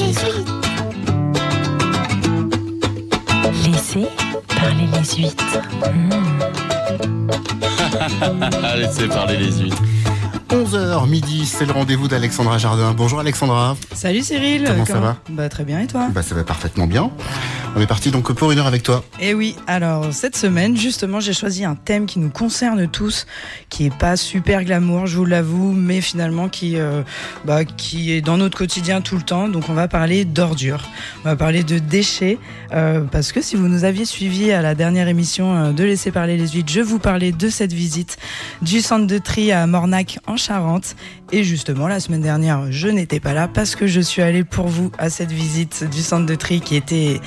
les huîtres. Laissez parler les huîtres. Laissez parler les huîtres. 11h midi, c'est le rendez-vous d'Alexandra Jardin. Bonjour Alexandra. Salut Cyril. Comment ça va ? Très bien, et toi ? Ça va parfaitement bien. On est parti donc pour une heure avec toi. Et oui, alors cette semaine justement j'ai choisi un thème qui nous concerne tous, qui est pas super glamour, je vous l'avoue, mais finalement qui est dans notre quotidien tout le temps. Donc on va parler d'ordures, on va parler de déchets, parce que si vous nous aviez suivis à la dernière émission de Laisser parler les huîtres, je vous parlais de cette visite du centre de tri à Mornac en Charente. Et justement la semaine dernière je n'étais pas là parce que je suis allée pour vous à cette visite du centre de tri qui était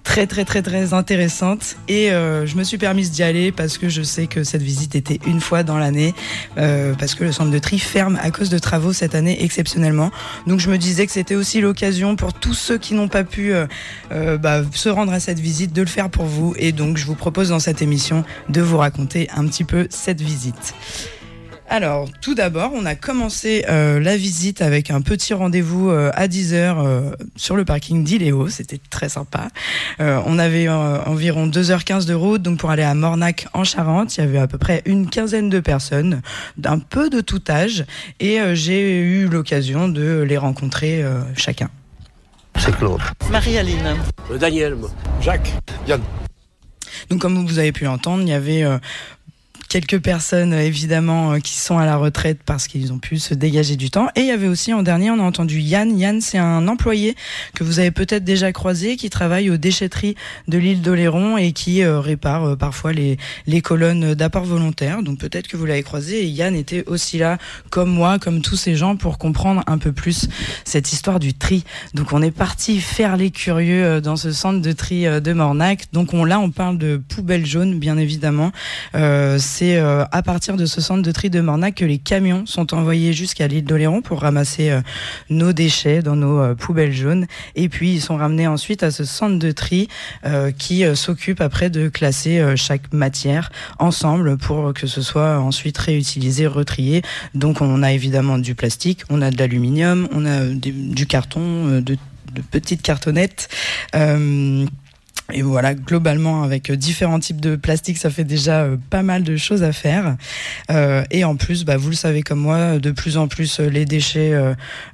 très intéressante, et je me suis permise d'y aller parce que je sais que cette visite était une fois dans l'année, parce que le centre de tri ferme à cause de travaux cette année exceptionnellement. Donc je me disais que c'était aussi l'occasion pour tous ceux qui n'ont pas pu se rendre à cette visite de le faire pour vous, et donc je vous propose dans cette émission de vous raconter un petit peu cette visite. Alors, tout d'abord, on a commencé la visite avec un petit rendez-vous à 10h sur le parking d'Iléo. C'était très sympa. On avait environ 2h15 de route, donc pour aller à Mornac en Charente. Il y avait à peu près une quinzaine de personnes, d'un peu de tout âge, et j'ai eu l'occasion de les rencontrer chacun. C'est Claude. Marie-Aline. Daniel. Jacques. Yann. Donc, comme vous avez pu l'entendre, il y avait quelques personnes évidemment qui sont à la retraite parce qu'ils ont pu se dégager du temps. Et il y avait aussi en dernier, on a entendu Yann. Yann, c'est un employé que vous avez peut-être déjà croisé, qui travaille aux déchetteries de l'île d'Oléron et qui répare parfois les colonnes d'apport volontaire. Donc peut-être que vous l'avez croisé, et Yann était aussi là comme moi, comme tous ces gens, pour comprendre un peu plus cette histoire du tri. Donc on est parti faire les curieux dans ce centre de tri de Mornac. Donc on parle de poubelles jaunes, bien évidemment. C'est à partir de ce centre de tri de Mornac que les camions sont envoyés jusqu'à l'île d'Oléron pour ramasser nos déchets dans nos poubelles jaunes. Et puis ils sont ramenés ensuite à ce centre de tri qui s'occupe après de classer chaque matière ensemble pour que ce soit ensuite réutilisé, retrié. Donc on a évidemment du plastique, on a de l'aluminium, on a du carton, de petites cartonnettes. Et voilà, globalement, avec différents types de plastique, ça fait déjà pas mal de choses à faire. Et en plus, vous le savez comme moi, de plus en plus, les déchets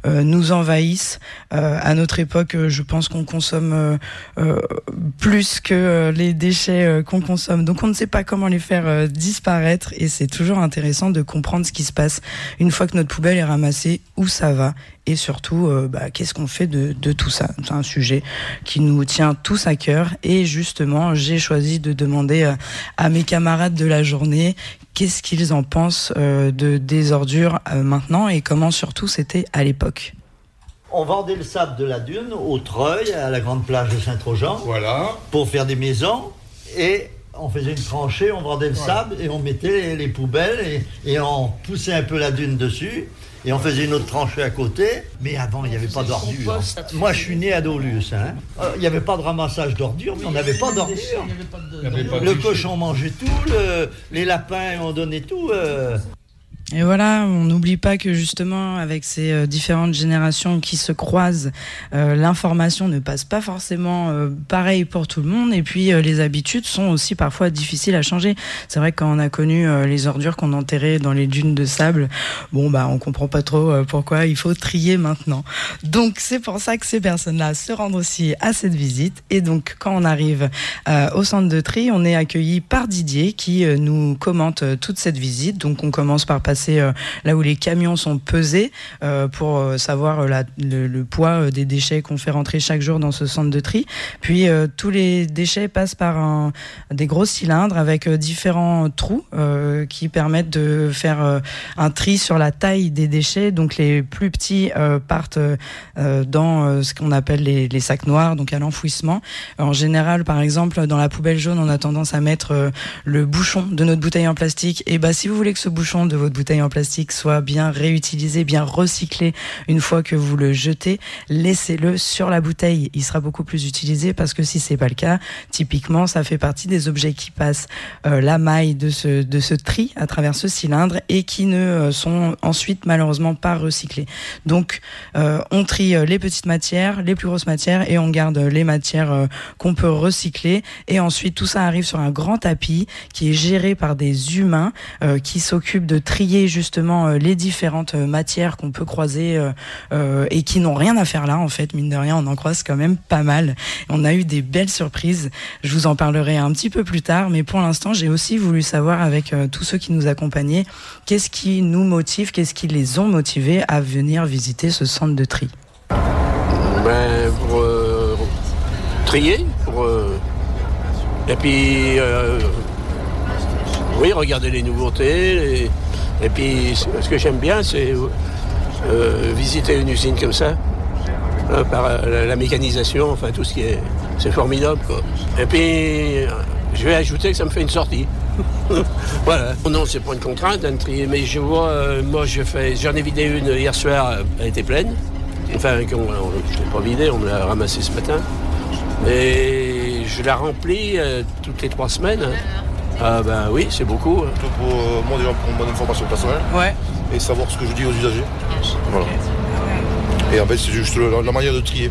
nous envahissent. À notre époque, je pense qu'on consomme plus que les déchets qu'on consomme. Donc on ne sait pas comment les faire disparaître. Et c'est toujours intéressant de comprendre ce qui se passe une fois que notre poubelle est ramassée, où ça va. Et surtout, qu'est-ce qu'on fait de tout ça ? C'est un sujet qui nous tient tous à cœur. Et justement, j'ai choisi de demander à mes camarades de la journée qu'est-ce qu'ils en pensent des ordures maintenant, et comment surtout c'était à l'époque. On vendait le sable de la dune au Treuil, à la grande plage de Saint-Trojan, Voilà. pour faire des maisons. Et on faisait une tranchée, on vendait le sable et on mettait les poubelles et on poussait un peu la dune dessus. Et on faisait une autre tranchée à côté. Mais avant, il n'y avait pas d'ordures. Moi, je suis né à Doluce. Il n'y avait pas de ramassage d'ordures, mais on n'avait pas d'ordures. Le cochon mangeait tout, les lapins ont donné tout. Et voilà, on n'oublie pas que justement, avec ces différentes générations qui se croisent, l'information ne passe pas forcément pareil pour tout le monde. Et puis, les habitudes sont aussi parfois difficiles à changer. C'est vrai que quand on a connu les ordures qu'on enterrait dans les dunes de sable, on comprend pas trop pourquoi il faut trier maintenant. Donc, c'est pour ça que ces personnes-là se rendent aussi à cette visite. Et donc, quand on arrive au centre de tri, on est accueilli par Didier qui nous commente toute cette visite. Donc, on commence par passer là où les camions sont pesés pour savoir le poids des déchets qu'on fait rentrer chaque jour dans ce centre de tri. Puis tous les déchets passent par des gros cylindres avec différents trous qui permettent de faire un tri sur la taille des déchets. Donc les plus petits partent dans ce qu'on appelle les sacs noirs, donc à l'enfouissement. En général, par exemple, dans la poubelle jaune, on a tendance à mettre le bouchon de notre bouteille en plastique. Et si vous voulez que ce bouchon de votre bouteille bouteille en plastique soit bien réutilisé, bien recyclé une fois que vous le jetez. Laissez-le sur la bouteille. Il sera beaucoup plus utilisé parce que si c'est pas le cas, typiquement, ça fait partie des objets qui passent la maille de ce tri à travers ce cylindre et qui ne sont ensuite malheureusement pas recyclés. Donc, on trie les petites matières, les plus grosses matières et on garde les matières qu'on peut recycler. Et ensuite, tout ça arrive sur un grand tapis qui est géré par des humains qui s'occupent de trier justement les différentes matières qu'on peut croiser et qui n'ont rien à faire là, en fait. Mine de rien, on en croise quand même pas mal. On a eu des belles surprises. Je vous en parlerai un petit peu plus tard, mais pour l'instant, j'ai aussi voulu savoir avec tous ceux qui nous accompagnaient, qu'est-ce qui nous motive, qu'est-ce qui les ont motivés à venir visiter ce centre de tri. Pour trier, et puis oui, regarder les nouveautés, et puis ce que j'aime bien, c'est visiter une usine comme ça, par la mécanisation, enfin tout ce qui est, c'est formidable, quoi. Et puis je vais ajouter que ça me fait une sortie. Voilà. Non, c'est pas une contrainte de trier, mais je vois, moi j'en ai vidé une hier soir, elle était pleine. Enfin, je ne l'ai pas vidée, on me l'a ramassée ce matin. Et je la remplis toutes les 3 semaines. Ah ben oui, c'est beaucoup. Pour moi déjà pour mon information personnelle. Ouais. Et savoir ce que je dis aux usagers. Voilà. Et en fait c'est juste la manière de trier.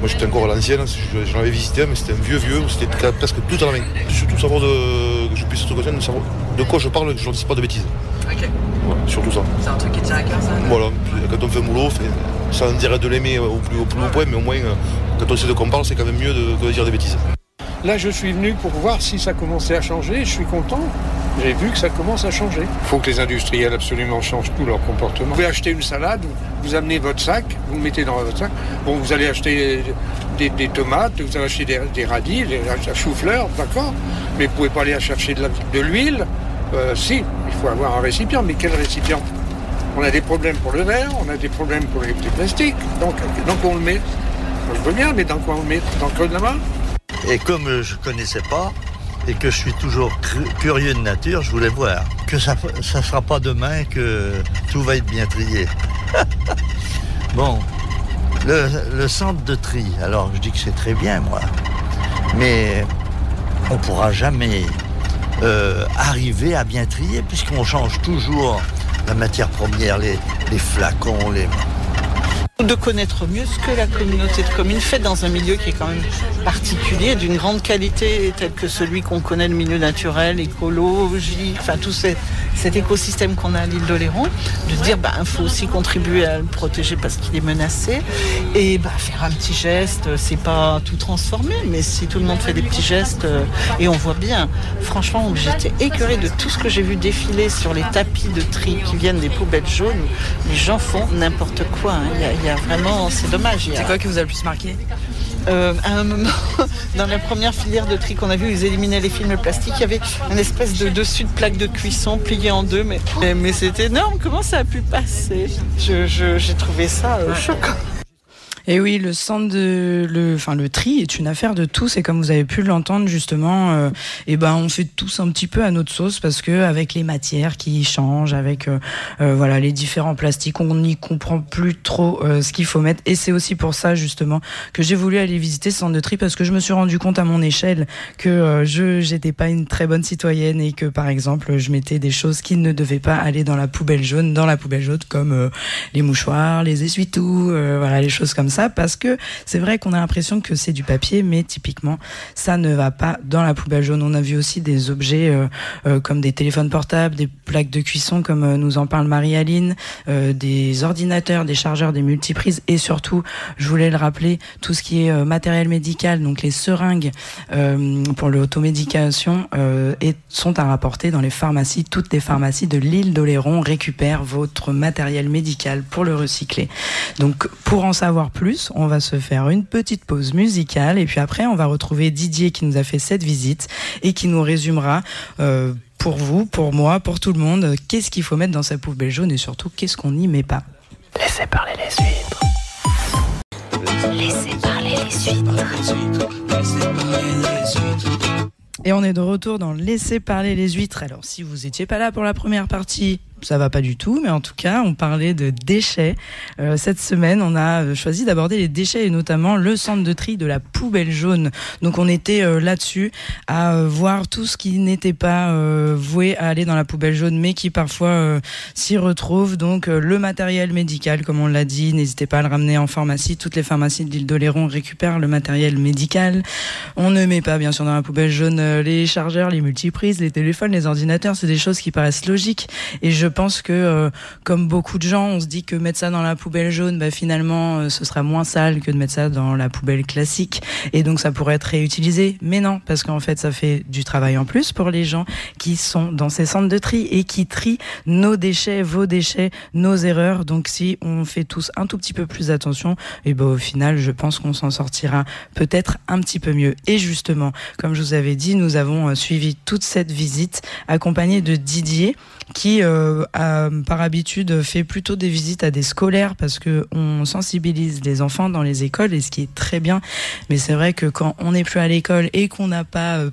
Moi j'étais encore à l'ancienne, j'en avais visité mais c'était un vieux, c'était presque tout à la main. Surtout savoir que je puisse de savoir de quoi je parle et que je ne dise pas de bêtises. Ok. Voilà, surtout ça. C'est un truc qui tient à cœur, ça. Voilà, quand on fait un boulot, ça on dirait de l'aimer au plus haut point, mais au moins quand on sait de quoi on parle, c'est quand même mieux que de dire des bêtises. Là, je suis venu pour voir si ça commençait à changer. Je suis content. J'ai vu que ça commence à changer. Il faut que les industriels absolument changent tout leur comportement. Vous pouvez acheter une salade, vous amenez votre sac, vous le mettez dans votre sac. Bon, vous allez acheter des tomates, vous allez acheter des radis, des choux-fleurs, d'accord. Mais vous ne pouvez pas aller chercher de l'huile. Si, il faut avoir un récipient. Mais quel récipient ? On a des problèmes pour le verre, on a des problèmes pour les plastiques. Donc on le met. Moi, je veux bien, mais dans quoi on le met ? Dans le creux de la main ? Et comme je ne connaissais pas et que je suis toujours curieux de nature, je voulais voir que ça ne sera pas demain que tout va être bien trié. Bon, le centre de tri, alors je dis que c'est très bien, moi, mais on ne pourra jamais arriver à bien trier puisqu'on change toujours la matière première, les flacons, de connaître mieux ce que la communauté de communes fait dans un milieu qui est quand même particulier, d'une grande qualité, tel que celui qu'on connaît, le milieu naturel, écologique, enfin tout cet écosystème qu'on a à l'île d'Oléron, de se dire il faut aussi contribuer à le protéger parce qu'il est menacé et faire un petit geste, c'est pas tout transformer, mais si tout le monde fait des petits gestes et on voit bien, franchement j'étais écœurée de tout ce que j'ai vu défiler sur les tapis de tri qui viennent des poubelles jaunes, les gens font n'importe quoi, il y a vraiment, c'est dommage. C'est quoi qui vous a le plus marqué ? À un moment, dans la première filière de tri qu'on a vu, ils éliminaient les films plastiques, il y avait une espèce de dessus de plaque de cuisson pliée en deux, mais c'était énorme, comment ça a pu passer ? J'ai trouvé ça choquant. Et oui, le centre le tri est une affaire de tous et comme vous avez pu l'entendre justement, on fait tous un petit peu à notre sauce parce que avec les matières qui changent, avec les différents plastiques, on n'y comprend plus trop ce qu'il faut mettre et c'est aussi pour ça justement que j'ai voulu aller visiter ce centre de tri parce que je me suis rendu compte à mon échelle que j'étais pas une très bonne citoyenne et que par exemple je mettais des choses qui ne devaient pas aller dans la poubelle jaune comme les mouchoirs, les essuie-tout, les choses comme ça parce que c'est vrai qu'on a l'impression que c'est du papier mais typiquement ça ne va pas dans la poubelle jaune. On a vu aussi des objets comme des téléphones portables, des plaques de cuisson comme nous en parle Marie-Aline, des ordinateurs, des chargeurs, des multiprises et surtout, je voulais le rappeler, tout ce qui est matériel médical, donc les seringues pour l'automédication sont à rapporter dans les pharmacies. Toutes les pharmacies de l'île d'Oléron récupèrent votre matériel médical pour le recycler. Donc pour en savoir plus, on va se faire une petite pause musicale et puis après on va retrouver Didier qui nous a fait cette visite et qui nous résumera pour vous, pour moi, pour tout le monde, qu'est-ce qu'il faut mettre dans sa poubelle jaune et surtout qu'est-ce qu'on n'y met pas. Laissez parler les huîtres. Laissez parler les huîtres. Et on est de retour dans Laissez parler les huîtres. Alors si vous étiez pas là pour la première partie, ça va pas du tout, mais en tout cas, on parlait de déchets. Cette semaine, on a choisi d'aborder les déchets et notamment le centre de tri de la poubelle jaune. Donc, on était là-dessus à voir tout ce qui n'était pas voué à aller dans la poubelle jaune, mais qui parfois s'y retrouve. Donc, le matériel médical, comme on l'a dit, n'hésitez pas à le ramener en pharmacie. Toutes les pharmacies de l'île d'Oléron récupèrent le matériel médical. On ne met pas, bien sûr, dans la poubelle jaune les chargeurs, les multiprises, les téléphones, les ordinateurs. C'est des choses qui paraissent logiques. Et je pense que, comme beaucoup de gens, on se dit que mettre ça dans la poubelle jaune, finalement, ce sera moins sale que de mettre ça dans la poubelle classique. Et donc, ça pourrait être réutilisé. Mais non, parce qu'en fait, ça fait du travail en plus pour les gens qui sont dans ces centres de tri et qui trient nos déchets, vos déchets, nos erreurs. Donc, si on fait tous un tout petit peu plus attention, et au final, je pense qu'on s'en sortira peut-être un petit peu mieux. Et justement, comme je vous avais dit, nous avons suivi toute cette visite accompagnée de Didier, qui par habitude fait plutôt des visites à des scolaires parce que on sensibilise les enfants dans les écoles, et ce qui est très bien. Mais c'est vrai que quand on n'est plus à l'école et qu'on n'a pas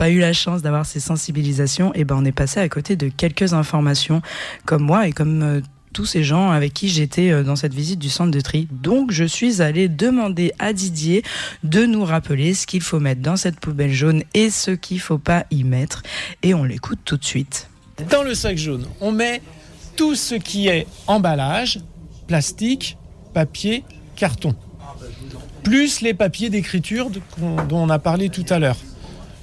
eu la chance d'avoir ces sensibilisations, on est passé à côté de quelques informations, comme moi et comme tous ces gens avec qui j'étais dans cette visite du centre de tri. Donc je suis allée demander à Didier de nous rappeler ce qu'il faut mettre dans cette poubelle jaune et ce qu'il ne faut pas y mettre. Et on l'écoute tout de suite. Dans le sac jaune, on met tout ce qui est emballage, plastique, papier, carton. Plus les papiers d'écriture dont on a parlé tout à l'heure.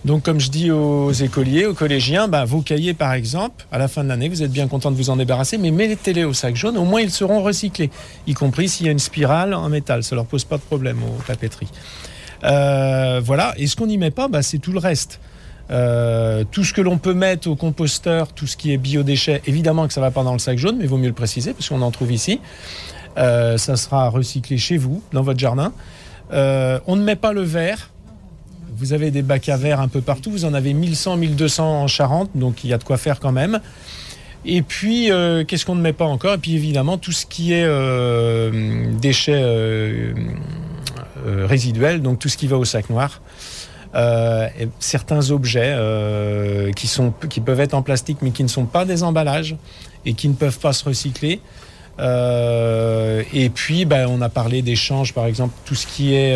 Donc comme je dis aux écoliers, aux collégiens, vos cahiers par exemple, à la fin de l'année, vous êtes bien content de vous en débarrasser, mais mettez-les au sac jaune, au moins ils seront recyclés, y compris s'il y a une spirale en métal, ça leur pose pas de problème aux papeteries. Voilà, et ce qu'on n'y met pas, c'est tout le reste. Tout ce que l'on peut mettre au composteur, tout ce qui est biodéchets, évidemment que ça ne va pas dans le sac jaune, mais il vaut mieux le préciser parce qu'on en trouve ici. Ça sera recyclé chez vous, dans votre jardin. On ne met pas le verre. Vous avez des bacs à verre un peu partout. Vous en avez 1100, 1200 en Charente, donc il y a de quoi faire quand même. Et puis, qu'est-ce qu'on ne met pas encore ? Et puis évidemment, tout ce qui est déchets résiduels, donc tout ce qui va au sac noir. Et certains objets qui peuvent être en plastique mais qui ne sont pas des emballages et qui ne peuvent pas se recycler. Et puis on a parlé d'échanges, par exemple tout ce qui est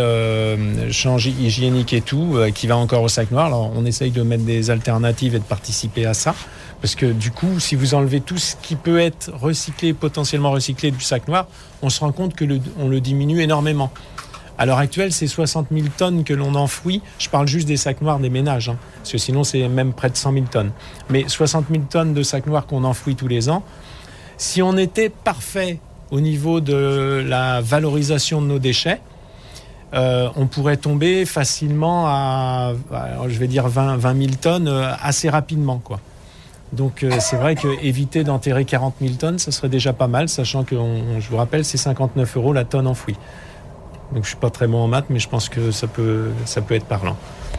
change hygiénique et tout qui va encore au sac noir. Alors on essaye de mettre des alternatives et de participer à ça, parce que du coup si vous enlevez tout ce qui peut être recyclé, potentiellement recyclé du sac noir, on se rend compte que on le diminue énormément. À l'heure actuelle, c'est 60 000 tonnes que l'on enfouit. Je parle juste des sacs noirs des ménages, parce que sinon, c'est même près de 100 000 tonnes. Mais 60 000 tonnes de sacs noirs qu'on enfouit tous les ans. Si on était parfait au niveau de la valorisation de nos déchets, on pourrait tomber facilement à, je vais dire, 20 000 tonnes assez rapidement, quoi. Donc c'est vrai qu'éviter d'enterrer 40 000 tonnes, ça serait déjà pas mal, sachant que, je vous rappelle, c'est 59 € la tonne enfouie. Donc je suis pas très bon en maths, mais je pense que ça peut être parlant.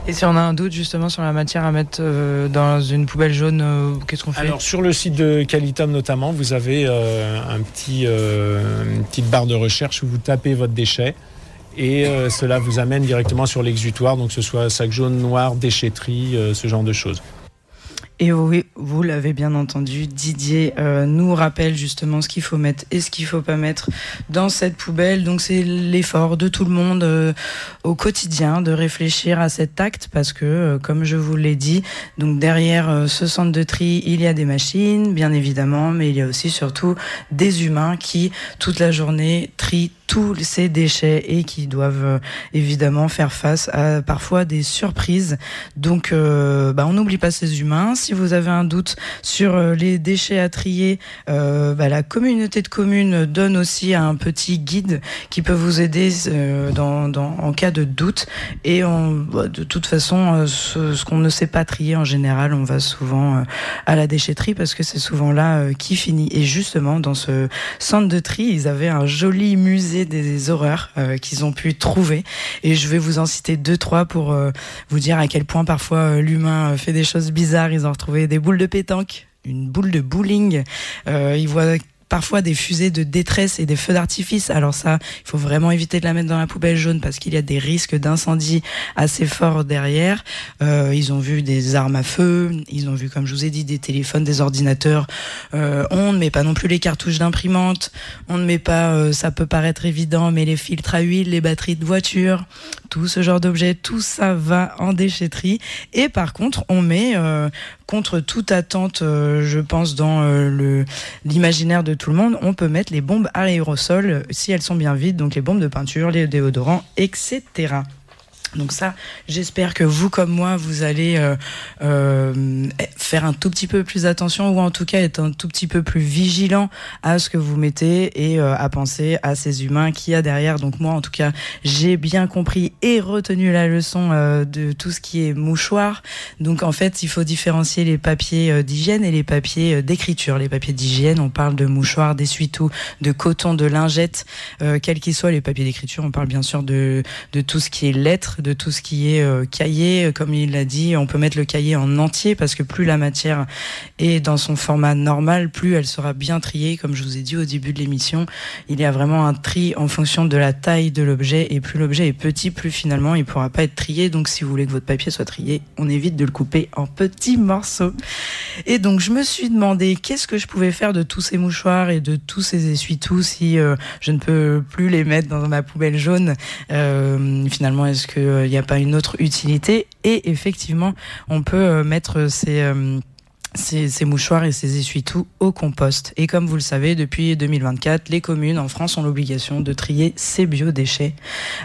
Et si on a un doute justement sur la matière à mettre dans une poubelle jaune, qu'est-ce qu'on fait ? Alors sur le site de Qualitum notamment, vous avez une petite barre de recherche où vous tapez votre déchet et cela vous amène directement sur l'exutoire, donc que ce soit sac jaune, noir, déchetterie, ce genre de choses. Et oui, vous l'avez bien entendu, Didier nous rappelle justement ce qu'il faut mettre et ce qu'il faut pas mettre dans cette poubelle. Donc c'est l'effort de tout le monde au quotidien de réfléchir à cet acte, parce que comme je vous l'ai dit, donc derrière ce centre de tri, il y a des machines, bien évidemment, mais il y a aussi surtout des humains qui toute la journée trient tous ces déchets et qui doivent évidemment faire face à parfois des surprises. Donc on n'oublie pas ces humains. Si vous avez un doute sur les déchets à trier, la communauté de communes donne aussi un petit guide qui peut vous aider en cas de doute. Et de toute façon, ce qu'on ne sait pas trier en général, on va souvent à la déchetterie parce que c'est souvent là qui finit. Et justement, dans ce centre de tri, ils avaient un joli musée des horreurs qu'ils ont pu trouver. Et je vais vous en citer 2-3 pour vous dire à quel point parfois l'humain fait des choses bizarres. Ils ont retrouvé des boules de pétanque, une boule de bowling. Ils voient parfois des fusées de détresse et des feux d'artifice. Alors ça, il faut vraiment éviter de la mettre dans la poubelle jaune parce qu'il y a des risques d'incendie assez forts derrière. Ils ont vu des armes à feu, ils ont vu, comme je vous ai dit, des téléphones, des ordinateurs. On ne met pas non plus les cartouches d'imprimante, on ne met pas, ça peut paraître évident, mais les filtres à huile, les batteries de voiture, tout ce genre d'objets, tout ça va en déchetterie. Et par contre, on met, contre toute attente, je pense, dans l'imaginaire de tout le monde, on peut mettre les bombes à aérosol si elles sont bien vides, donc les bombes de peinture, les déodorants, etc. Donc ça, j'espère que vous comme moi, vous allez faire un tout petit peu plus attention, ou en tout cas être un tout petit peu plus vigilant à ce que vous mettez et à penser à ces humains qu'il y a derrière. Donc moi, en tout cas, j'ai bien compris et retenu la leçon de tout ce qui est mouchoir. Donc en fait, il faut différencier les papiers d'hygiène et les papiers d'écriture. Les papiers d'hygiène, on parle de mouchoirs, d'essuie-tout, de coton, de lingettes, quels qu'ils soient. Les papiers d'écriture, on parle bien sûr de tout ce qui est lettres, de tout ce qui est cahier. Comme il l'a dit, on peut mettre le cahier en entier parce que plus la matière est dans son format normal, plus elle sera bien triée. Comme je vous ai dit au début de l'émission, il y a vraiment un tri en fonction de la taille de l'objet, et plus l'objet est petit, plus finalement il ne pourra pas être trié. Donc si vous voulez que votre papier soit trié, on évite de le couper en petits morceaux. Et donc je me suis demandé qu'est-ce que je pouvais faire de tous ces mouchoirs et de tous ces essuie-tout si je ne peux plus les mettre dans ma poubelle jaune. Finalement, est-ce qu'il n'y a pas une autre utilité? Et effectivement, on peut mettre ces mouchoirs et ces essuie-tout au compost. Et comme vous le savez, depuis 2024, les communes en France ont l'obligation de trier ces biodéchets,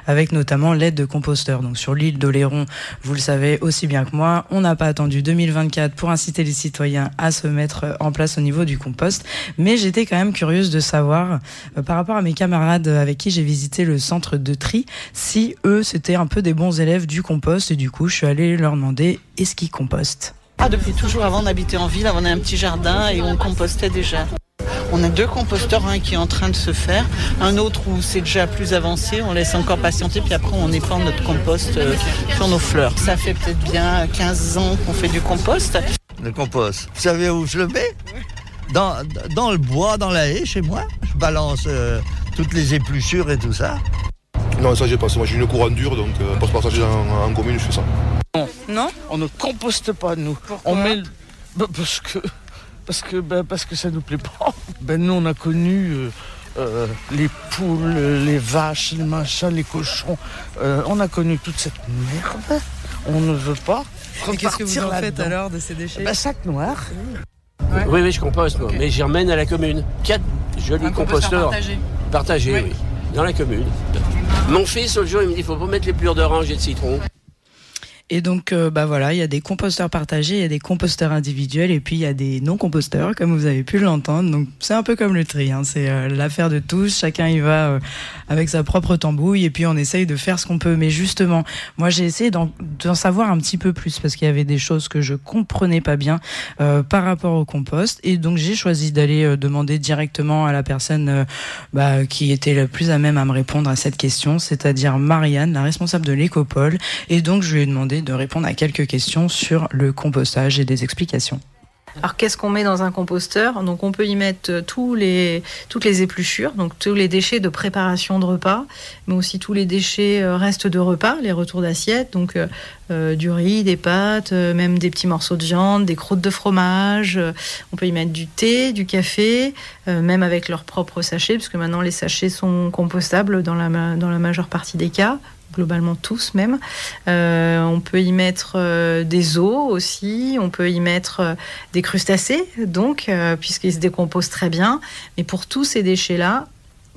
avec notamment l'aide de composteurs. Donc sur l'île d'Oléron, vous le savez aussi bien que moi, on n'a pas attendu 2024 pour inciter les citoyens à se mettre en place au niveau du compost. Mais j'étais quand même curieuse de savoir, par rapport à mes camarades avec qui j'ai visité le centre de tri, si eux, c'était un peu des bons élèves du compost. Et du coup, je suis allée leur demander, est-ce qu'ils compostent ? Depuis toujours, avant d'habiter en ville, on avait un petit jardin et on compostait déjà. On a 2 composteurs, un qui est en train de se faire, un autre où c'est déjà plus avancé, on laisse encore patienter, puis après on épand notre compost sur nos fleurs. Ça fait peut-être bien 15 ans qu'on fait du compost. Le compost, vous savez où je le mets ? Dans le bois, dans la haie, chez moi. Je balance toutes les épluchures et tout ça. Non, ça j'ai pas. Moi j'ai une cour en dur, donc pour se partager en commune, je fais ça. Non, on ne composte pas, nous. Pourquoi ? On met parce que ça nous plaît pas. Nous on a connu les poules, les vaches, les machins, les cochons. On a connu toute cette merde. On ne veut pas. Et qu'est-ce que vous en faites alors de ces déchets ? Sac noir. Ouais. Oui, je composte, moi. Okay. Mais j'y remène à la commune. 4 jolis composteurs. Partagés, oui. Dans la commune. Mon fils, l'autre jour, il me dit, il faut pas mettre les plures d'orange et de citron. Et donc, voilà, il y a des composteurs partagés, il y a des composteurs individuels, et puis il y a des non-composteurs, comme vous avez pu l'entendre. Donc, c'est un peu comme le tri, hein. C'est l'affaire de tous. Chacun y va avec sa propre tambouille, et puis on essaye de faire ce qu'on peut. Mais justement, moi, j'ai essayé d'en savoir un petit peu plus, parce qu'il y avait des choses que je comprenais pas bien par rapport au compost. Et donc, j'ai choisi d'aller demander directement à la personne qui était le plus à même à me répondre à cette question, c'est-à-dire Marianne, la responsable de l'Écopole. Et donc, je lui ai demandé de répondre à quelques questions sur le compostage et des explications. Alors qu'est-ce qu'on met dans un composteur ? Donc on peut y mettre toutes les épluchures, donc tous les déchets de préparation de repas, mais aussi tous les déchets restes de repas, les retours d'assiette, donc du riz, des pâtes, même des petits morceaux de viande, des croûtes de fromage. On peut y mettre du thé, du café, même avec leurs propres sachets, parce que maintenant les sachets sont compostables dans la majeure partie des cas. Globalement tous même. On peut y mettre des os aussi, on peut y mettre des crustacés, donc, puisqu'ils se décomposent très bien. Mais pour tous ces déchets-là,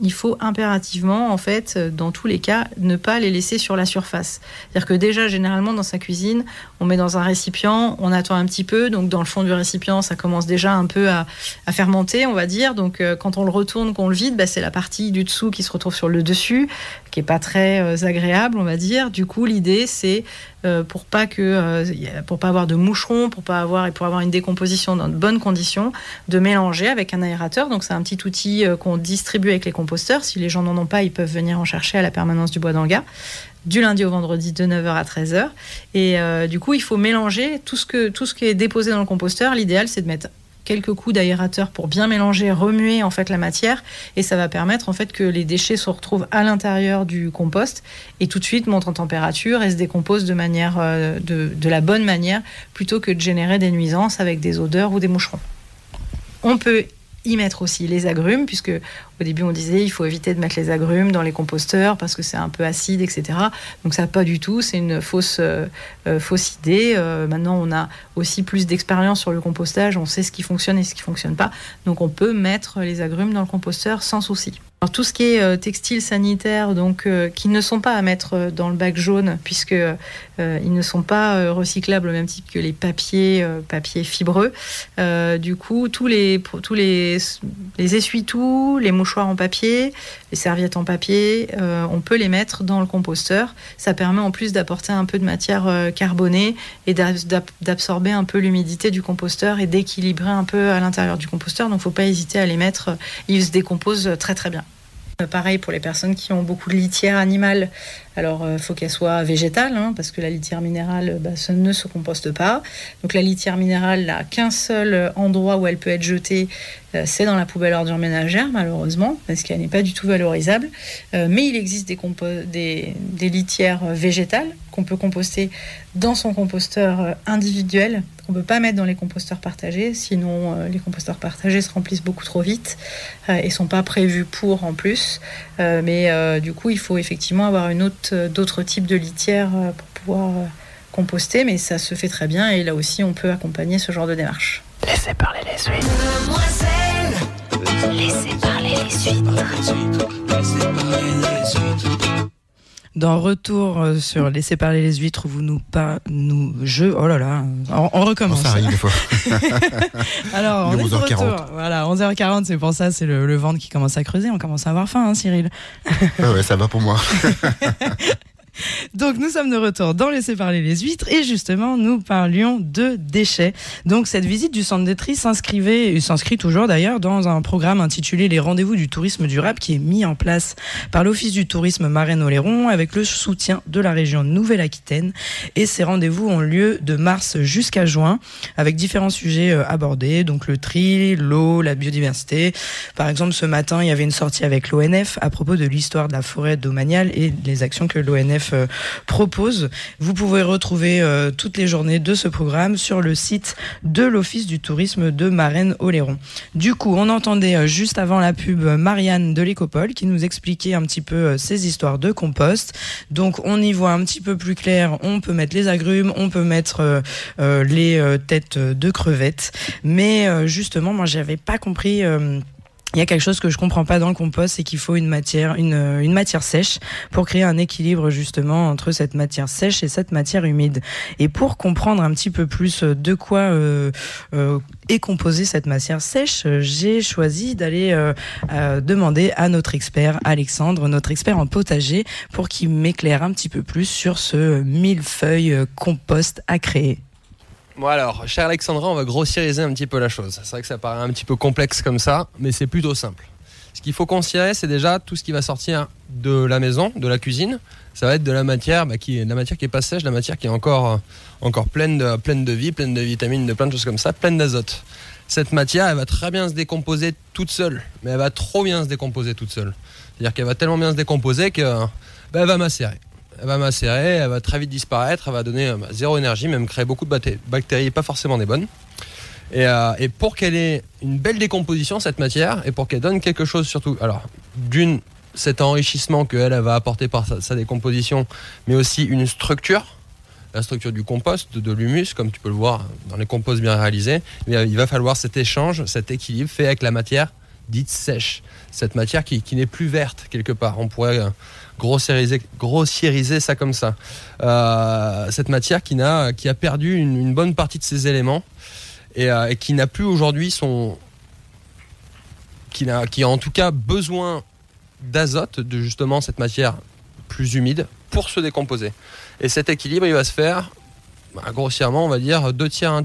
il faut impérativement, en fait, dans tous les cas, ne pas les laisser sur la surface. C'est-à-dire que déjà, généralement, dans sa cuisine, on met dans un récipient, on attend un petit peu, donc dans le fond du récipient, ça commence déjà un peu à fermenter, on va dire. Donc, quand on le retourne, qu'on le vide, c'est la partie du dessous qui se retrouve sur le dessus, qui est pas très agréable, on va dire. Du coup, l'idée, c'est pour pas avoir de moucherons, pour avoir une décomposition dans de bonnes conditions, de mélanger avec un aérateur. Donc, c'est un petit outil qu'on distribue avec les composteurs. Si les gens n'en ont pas, ils peuvent venir en chercher à la permanence du Bois d'Anga, du lundi au vendredi de 9h à 13h. Et du coup, il faut mélanger tout ce qui est déposé dans le composteur. L'idéal, c'est de mettre quelques coups d'aérateur pour bien mélanger, remuer en fait la matière, et ça va permettre en fait que les déchets se retrouvent à l'intérieur du compost et tout de suite montent en température et se décomposent de manière de la bonne manière, plutôt que de générer des nuisances avec des odeurs ou des moucherons. On peut y mettre aussi les agrumes, puisque au début on disait il faut éviter de mettre les agrumes dans les composteurs parce que c'est un peu acide, etc. Donc ça, pas du tout, c'est une fausse idée. Maintenant on a aussi plus d'expérience sur le compostage, on sait ce qui fonctionne et ce qui fonctionne pas, donc on peut mettre les agrumes dans le composteur sans souci. Alors, tout ce qui est textile sanitaire, donc qui ne sont pas à mettre dans le bac jaune, puisque ils ne sont pas recyclables au même type que les papiers fibreux. Du coup, tous les essuie-tout, les mouchoirs en papier, les serviettes en papier, on peut les mettre dans le composteur. Ça permet en plus d'apporter un peu de matière carbonée et d'absorber un peu l'humidité du composteur et d'équilibrer un peu à l'intérieur du composteur. Donc, il ne faut pas hésiter à les mettre. Ils se décomposent très très bien. Pareil pour les personnes qui ont beaucoup de litière animale. Alors, faut qu'elle soit végétale, parce que la litière minérale, ça ne se composte pas. Donc, la litière minérale n'a qu'un seul endroit où elle peut être jetée, c'est dans la poubelle ordure ménagère, malheureusement, parce qu'elle n'est pas du tout valorisable. Mais il existe des litières végétales qu'on peut composter dans son composteur individuel, qu'on ne peut pas mettre dans les composteurs partagés, sinon les composteurs partagés se remplissent beaucoup trop vite et ne sont pas prévus pour en plus. Mais du coup, il faut effectivement avoir d'autres types de litières pour pouvoir composter, mais ça se fait très bien et là aussi on peut accompagner ce genre de démarche. Laissez parler les huîtres. Laissez parler les huîtres. Dans Retour sur Laissez parler les huîtres, vous oh là là, on recommence. Ça arrive des fois. Alors, on est de 11h40. retour. Voilà, 11h40, c'est pour ça, c'est le ventre qui commence à creuser. On commence à avoir faim, Cyril. Ouais, ça va pour moi. Donc nous sommes de retour dans Laissez parler les huîtres et justement nous parlions de déchets. Donc cette visite du centre de tri s'inscrit toujours d'ailleurs dans un programme intitulé Les rendez-vous du tourisme durable qui est mis en place par l'Office du tourisme Marennes-Oléron avec le soutien de la région Nouvelle-Aquitaine, et ces rendez-vous ont lieu de mars jusqu'à juin avec différents sujets abordés, donc le tri, l'eau, la biodiversité. Par exemple, ce matin il y avait une sortie avec l'ONF à propos de l'histoire de la forêt domaniale et les actions que l'ONF propose. Vous pouvez retrouver toutes les journées de ce programme sur le site de l'Office du tourisme de Marennes-Oléron. Du coup, on entendait juste avant la pub Marianne de l'Écopole qui nous expliquait un petit peu ces histoires de compost. Donc on y voit un petit peu plus clair, on peut mettre les agrumes, on peut mettre les têtes de crevettes. Mais justement, moi j'avais pas compris... Il y a quelque chose que je comprends pas dans le compost, c'est qu'il faut une matière sèche pour créer un équilibre justement entre cette matière sèche et cette matière humide. Et pour comprendre un petit peu plus de quoi est composée cette matière sèche, j'ai choisi d'aller demander à notre expert Alexandre, notre expert en potager, pour qu'il m'éclaire un petit peu plus sur ce millefeuille compost à créer. Bon alors, cher Alexandra, on va grossiériser un petit peu la chose. C'est vrai que ça paraît un petit peu complexe comme ça, mais c'est plutôt simple. Ce qu'il faut considérer, c'est déjà tout ce qui va sortir de la maison, de la cuisine. Ça va être de la matière, qui est pas sèche, la matière qui est encore pleine de vie, pleine de vitamines, de plein de choses comme ça, pleine d'azote. Cette matière, elle va très bien se décomposer toute seule, mais elle va trop bien se décomposer toute seule. C'est-à-dire qu'elle va tellement bien se décomposer qu'elle va macérer. Elle va macérer, elle va très vite disparaître, elle va donner zéro énergie, même créer beaucoup de bactéries, pas forcément des bonnes. Et pour qu'elle ait une belle décomposition, cette matière, et pour qu'elle donne quelque chose surtout, alors d'une, cet enrichissement qu'elle va apporter par sa décomposition, mais aussi une structure, la structure du compost, de l'humus, comme tu peux le voir dans les composts bien réalisés, il va falloir cet échange, cet équilibre fait avec la matière dite sèche, cette matière qui n'est plus verte quelque part. On pourrait grossiériser ça comme ça. Cette matière qui a perdu une bonne partie de ses éléments et qui n'a plus aujourd'hui qui a en tout cas besoin d'azote, de justement cette matière plus humide pour se décomposer. Et cet équilibre, il va se faire grossièrement, on va dire 2 tiers, 1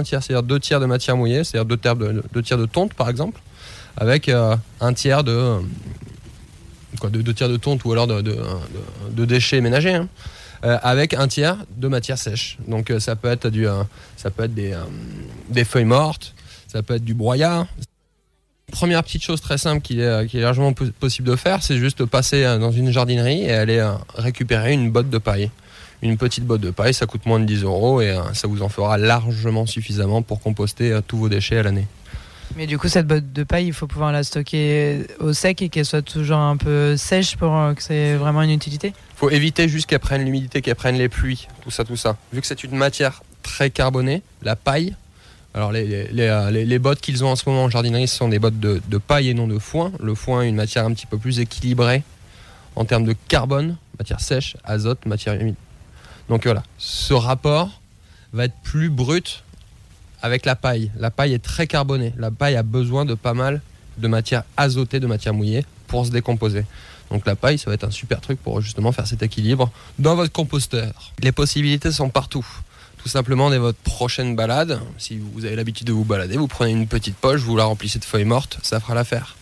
tiers, c'est-à-dire 2 tiers de matière mouillée, c'est-à-dire 2 tiers de tonte par exemple, avec 1 tiers de 2 tiers de tonte ou alors de déchets ménagers, avec 1 tiers de matière sèche. Donc ça peut être des feuilles mortes, ça peut être du broyat. Première petite chose très simple qui est largement possible de faire, c'est juste passer dans une jardinerie et aller récupérer une botte de paille. Une petite botte de paille, ça coûte moins de 10 € et ça vous en fera largement suffisamment pour composter tous vos déchets à l'année. Mais du coup, cette botte de paille, il faut pouvoir la stocker au sec et qu'elle soit toujours un peu sèche pour que c'est vraiment une utilité. Il faut éviter juste qu'elle prenne l'humidité, qu'elle prenne les pluies, tout ça. Vu que c'est une matière très carbonée, la paille, alors les bottes qu'ils ont en ce moment en jardinerie, ce sont des bottes de paille et non de foin. Le foin est une matière un petit peu plus équilibrée en termes de carbone, matière sèche, azote, matière humide. Donc voilà, ce rapport va être plus brut avec la paille. La paille est très carbonée. La paille a besoin de pas mal de matière azotée, de matière mouillée pour se décomposer. Donc la paille, ça va être un super truc pour justement faire cet équilibre dans votre composteur. Les possibilités sont partout. Tout simplement, dès votre prochaine balade, si vous avez l'habitude de vous balader, vous prenez une petite poche, vous la remplissez de feuilles mortes, ça fera l'affaire.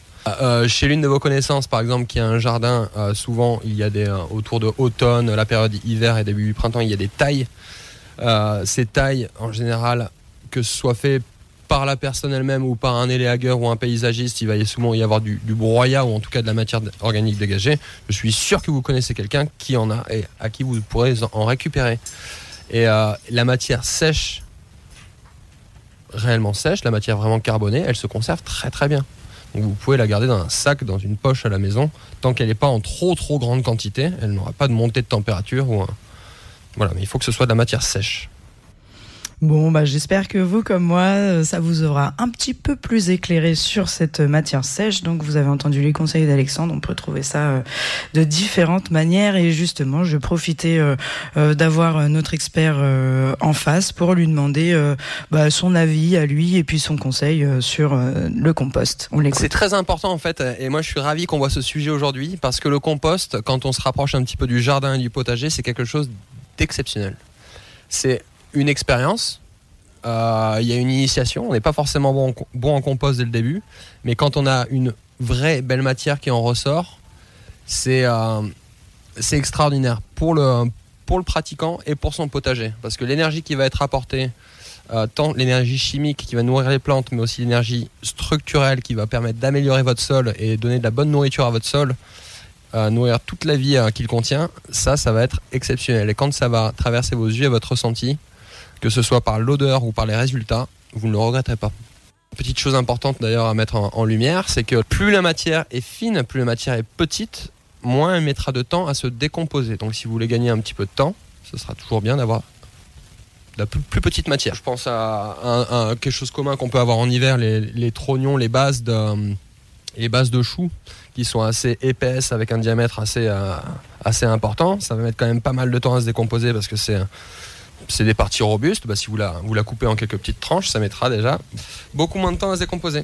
Chez l'une de vos connaissances, par exemple, qui a un jardin, souvent il y a autour de automne, la période hiver et début du printemps, il y a des tailles. Ces tailles, en général, que ce soit fait par la personne elle-même ou par un éléagueur ou un paysagiste, il va souvent y avoir du broyat ou en tout cas de la matière organique dégagée. Je suis sûr que vous connaissez quelqu'un qui en a et à qui vous pourrez en récupérer. Et la matière sèche, réellement sèche, la matière vraiment carbonée, elle se conserve très très bien. Donc vous pouvez la garder dans un sac, dans une poche à la maison, tant qu'elle n'est pas en trop grande quantité, elle n'aura pas de montée de température. Voilà, mais il faut que ce soit de la matière sèche. Bon, j'espère que vous, comme moi, ça vous aura un petit peu plus éclairé sur cette matière sèche. Donc, vous avez entendu les conseils d'Alexandre. On peut trouver ça de différentes manières. Et justement, je profitais d'avoir notre expert en face pour lui demander son avis à lui et puis son conseil sur le compost. On l'écoute. C'est très important, en fait. Et moi, je suis ravi qu'on voit ce sujet aujourd'hui parce que le compost, quand on se rapproche un petit peu du jardin et du potager, c'est quelque chose d'exceptionnel. C'est une expérience, il y a une initiation, on n'est pas forcément bon en compost dès le début, mais quand on a une vraie belle matière qui en ressort, c'est extraordinaire pour le pratiquant et pour son potager, parce que l'énergie qui va être apportée, tant l'énergie chimique qui va nourrir les plantes, mais aussi l'énergie structurelle qui va permettre d'améliorer votre sol et donner de la bonne nourriture à votre sol, nourrir toute la vie qu'il contient, ça va être exceptionnel. Et quand ça va traverser vos yeux et votre ressenti, que ce soit par l'odeur ou par les résultats, vous ne le regretterez pas. Petite chose importante d'ailleurs à mettre en lumière, c'est que plus la matière est fine, plus la matière est petite, moins elle mettra de temps à se décomposer. Donc si vous voulez gagner un petit peu de temps, ce sera toujours bien d'avoir de la plus petite matière. Je pense à quelque chose commun qu'on peut avoir en hiver, les trognons, les bases de choux, qui sont assez épaisses avec un diamètre assez important. Ça va mettre quand même pas mal de temps à se décomposer parce que c'est des parties robustes. Si vous la coupez en quelques petites tranches, ça mettra déjà beaucoup moins de temps à se décomposer.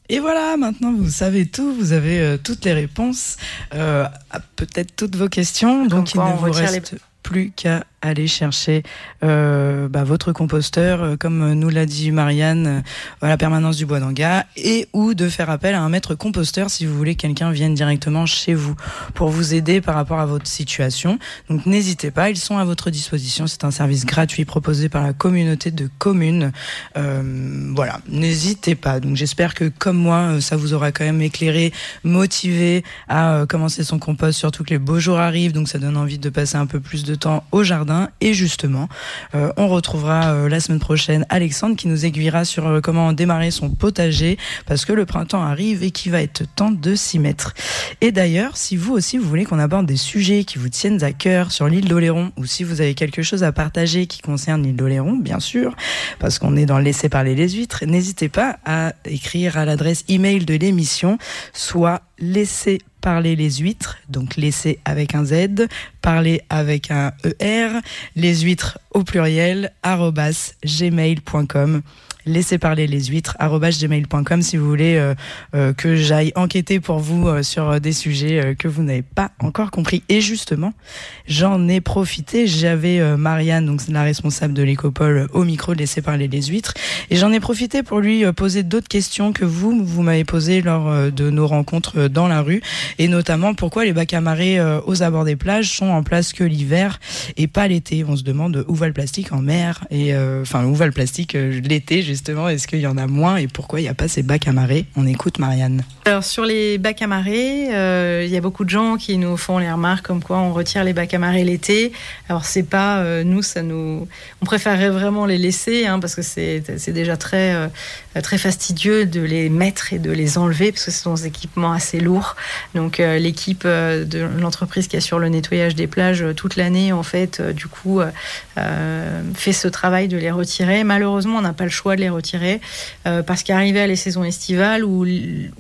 Et voilà, maintenant vous savez tout, vous avez toutes les réponses à peut-être toutes vos questions. Donc il ne vous reste plus qu'à aller chercher votre composteur, comme nous l'a dit Marianne, à la permanence du Bois d'Anga, et ou de faire appel à un maître composteur si vous voulez que quelqu'un vienne directement chez vous pour vous aider par rapport à votre situation. Donc n'hésitez pas, ils sont à votre disposition. C'est un service gratuit proposé par la communauté de communes. Voilà, n'hésitez pas. Donc j'espère que comme moi, ça vous aura quand même éclairé, motivé à commencer son compost, surtout que les beaux jours arrivent, donc ça donne envie de passer un peu plus de temps au jardin. Et justement, on retrouvera la semaine prochaine Alexandre qui nous aiguillera sur comment démarrer son potager parce que le printemps arrive et qu'il va être temps de s'y mettre. Et d'ailleurs, si vous aussi vous voulez qu'on aborde des sujets qui vous tiennent à cœur sur l'île d'Oléron ou si vous avez quelque chose à partager qui concerne l'île d'Oléron, bien sûr, parce qu'on est dans Laisser parler les huîtres, n'hésitez pas à écrire à l'adresse email de l'émission, soit laisser parler les huîtres, donc laisser avec un Z, parler avec un ER, les huîtres au pluriel, @gmail.com. Laissez parler les huîtres, @gmail.com si vous voulez que j'aille enquêter pour vous sur des sujets que vous n'avez pas encore compris. Et justement, j'en ai profité, j'avais Marianne, donc la responsable de l'écopole, au micro de Laissez parler les huîtres, et j'en ai profité pour lui poser d'autres questions que vous m'avez posées lors de nos rencontres dans la rue, et notamment pourquoi les bacs à marée aux abords des plages sont en place que l'hiver et pas l'été. On se demande où va le plastique en mer, et où va le plastique l'été, justement, est-ce qu'il y en a moins et pourquoi il n'y a pas ces bacs à marée? On écoute Marianne. Alors sur les bacs à marée, il y a beaucoup de gens qui nous font les remarques comme quoi on retire les bacs à marée l'été. Alors c'est pas on préférerait vraiment les laisser parce que c'est déjà très fastidieux de les mettre et de les enlever parce que ce sont des équipements assez lourds. Donc l'équipe de l'entreprise qui assure le nettoyage des plages toute l'année en fait fait ce travail de les retirer. Malheureusement on n'a pas le choix de les retirer parce qu'arrivé à les saisons estivales où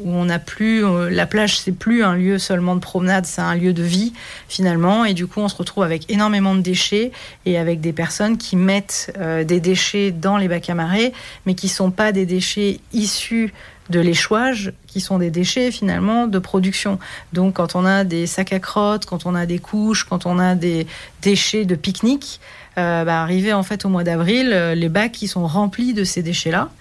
on n'a plus la plage, c'est plus un lieu seulement de promenade, c'est un lieu de vie finalement, et du coup on se retrouve avec énormément de déchets et avec des personnes qui mettent des déchets dans les bacs à marée, mais qui sont pas des déchets issus de l'échouage, qui sont des déchets finalement de production. Donc quand on a des sacs à crottes, quand on a des couches, quand on a des déchets de pique-nique, arrivé en fait au mois d'avril, les bacs qui sont remplis de ces déchets-là.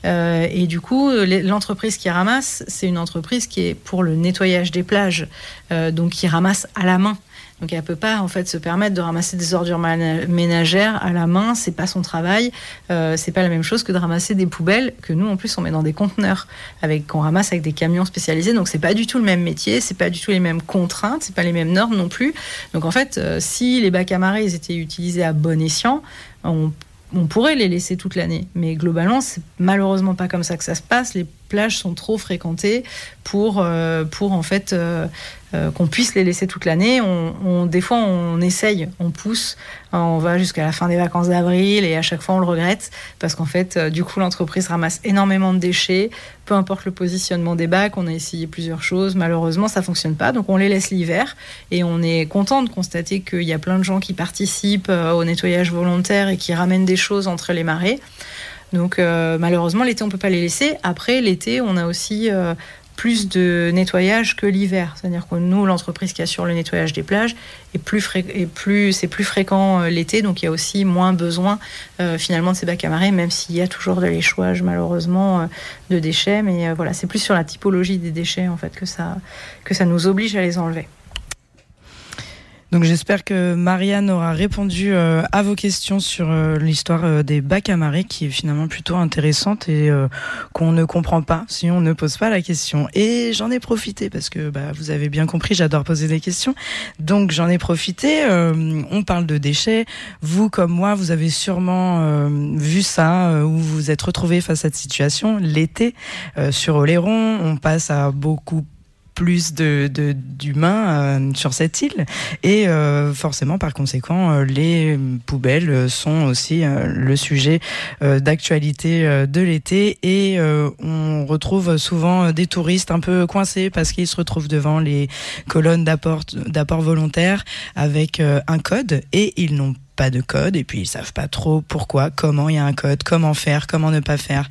Et du coup, l'entreprise qui ramasse, c'est une entreprise qui est pour le nettoyage des plages, donc qui ramasse à la main. Donc elle peut pas en fait se permettre de ramasser des ordures ménagères à la main, c'est pas son travail. C'est pas la même chose que de ramasser des poubelles que nous en plus on met dans des conteneurs qu'on ramasse avec des camions spécialisés. Donc c'est pas du tout le même métier, c'est pas du tout les mêmes contraintes, c'est pas les mêmes normes non plus. Donc en fait, si les bacs à marée ils étaient utilisés à bon escient, on pourrait les laisser toute l'année, mais globalement, c'est malheureusement pas comme ça que ça se passe. Les plages sont trop fréquentées pour en fait qu'on puisse les laisser toute l'année. Des fois, on essaye, on pousse, on va jusqu'à la fin des vacances d'avril et à chaque fois, on le regrette parce qu'en fait, du coup, l'entreprise ramasse énormément de déchets. Peu importe le positionnement des bacs, on a essayé plusieurs choses. Malheureusement, ça fonctionne pas. Donc, on les laisse l'hiver et on est content de constater qu'il y a plein de gens qui participent au nettoyage volontaire et qui ramènent des choses entre les marées. Donc, malheureusement, l'été, on peut pas les laisser. Après, l'été, on a aussi plus de nettoyage que l'hiver. C'est-à-dire que nous, l'entreprise qui assure le nettoyage des plages, c'est plus fréquent l'été, donc il y a aussi moins besoin finalement de ces bacs à marée, même s'il y a toujours de l'échouage malheureusement de déchets. Mais voilà, c'est plus sur la typologie des déchets en fait que ça nous oblige à les enlever. Donc j'espère que Marianne aura répondu à vos questions sur l'histoire des bacs à marée, qui est finalement plutôt intéressante et qu'on ne comprend pas si on ne pose pas la question. Et j'en ai profité parce que vous avez bien compris, j'adore poser des questions. Donc j'en ai profité. On parle de déchets. Vous comme moi, vous avez sûrement vu ça ou vous vous êtes retrouvés face à cette situation l'été sur Oléron. On passe à beaucoup plus d'humains sur cette île et forcément par conséquent les poubelles sont aussi le sujet d'actualité de l'été et on retrouve souvent des touristes un peu coincés parce qu'ils se retrouvent devant les colonnes d'apport volontaire avec un code et ils n'ont pas de code et puis ils savent pas trop pourquoi, comment il y a un code, comment faire, comment ne pas faire.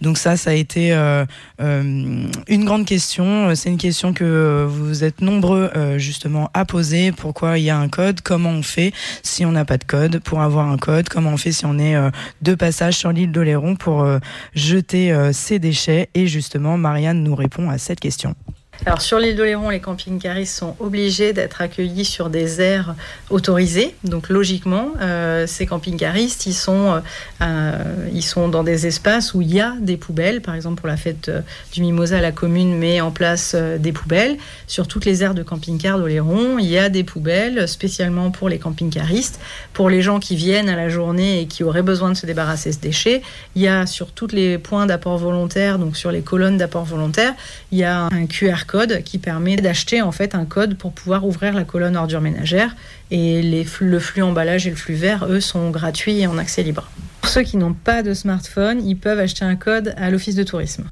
Donc ça a été une grande question. C'est une question que vous êtes nombreux justement à poser. Pourquoi il y a un code, comment on fait si on n'a pas de code pour avoir un code, comment on fait si on est de passage sur l'île d'Oléron pour jeter ses déchets. Et justement Marianne nous répond à cette question. Alors sur l'île d'Oléron, les camping-caristes sont obligés d'être accueillis sur des aires autorisées. Donc logiquement, ces camping-caristes, ils sont dans des espaces où il y a des poubelles. Par exemple, pour la fête du Mimosa, la commune met en place des poubelles. Sur toutes les aires de camping-car d'Oléron, il y a des poubelles spécialement pour les camping-caristes. Pour les gens qui viennent à la journée et qui auraient besoin de se débarrasser de ce déchet, il y a sur tous les points d'apport volontaire, donc sur les colonnes d'apport volontaire, il y a un QR code qui permet d'acheter en fait un code pour pouvoir ouvrir la colonne ordures ménagères et le flux emballage et le flux vert, eux, sont gratuits et en accès libre. Pour ceux qui n'ont pas de smartphone, ils peuvent acheter un code à l'office de tourisme.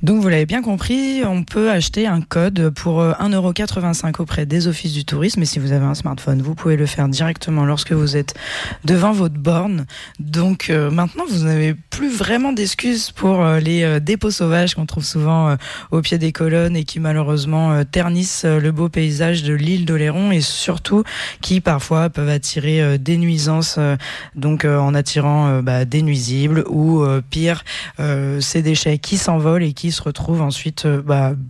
Donc vous l'avez bien compris, on peut acheter un code pour 1,85€ auprès des offices du tourisme. Et si vous avez un smartphone, vous pouvez le faire directement lorsque vous êtes devant votre borne. Donc maintenant, vous n'avez plus vraiment d'excuses pour les dépôts sauvages qu'on trouve souvent au pied des colonnes et qui malheureusement ternissent le beau paysage de l'île d'Oléron et surtout qui parfois peuvent attirer des nuisances, donc en attirant des nuisibles ou pire, ces déchets qui s'envolent et qui se retrouvent ensuite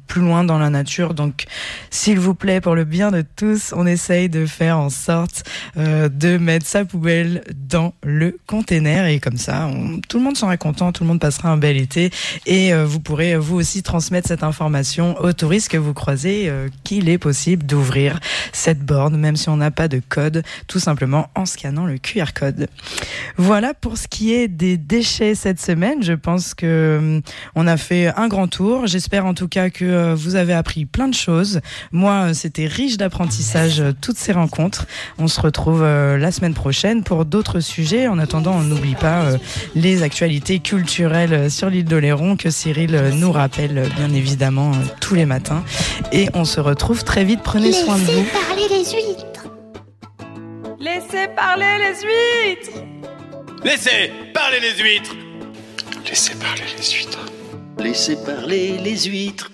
plus loin dans la nature. Donc s'il vous plaît, pour le bien de tous, on essaye de faire en sorte de mettre sa poubelle dans le container, et comme ça tout le monde sera content, tout le monde passera un bel été, et vous pourrez vous aussi transmettre cette information aux touristes que vous croisez, qu'il est possible d'ouvrir cette borne même si on n'a pas de code, tout simplement en scannant le QR code. Voilà pour ce qui est des déchets cette semaine. Je pense que on a fait un grand tour. J'espère en tout cas que vous avez appris plein de choses. Moi, c'était riche d'apprentissage, toutes ces rencontres. On se retrouve la semaine prochaine pour d'autres sujets. En attendant, on n'oublie pas les actualités culturelles sur l'île d'Oléron que Cyril nous rappelle bien évidemment tous les matins. Et on se retrouve très vite. Prenez soin de vous. Laissez parler les huîtres. Laissez parler les huîtres. Laissez parler les huîtres. Laissez parler les huîtres. Laissez parler les huîtres.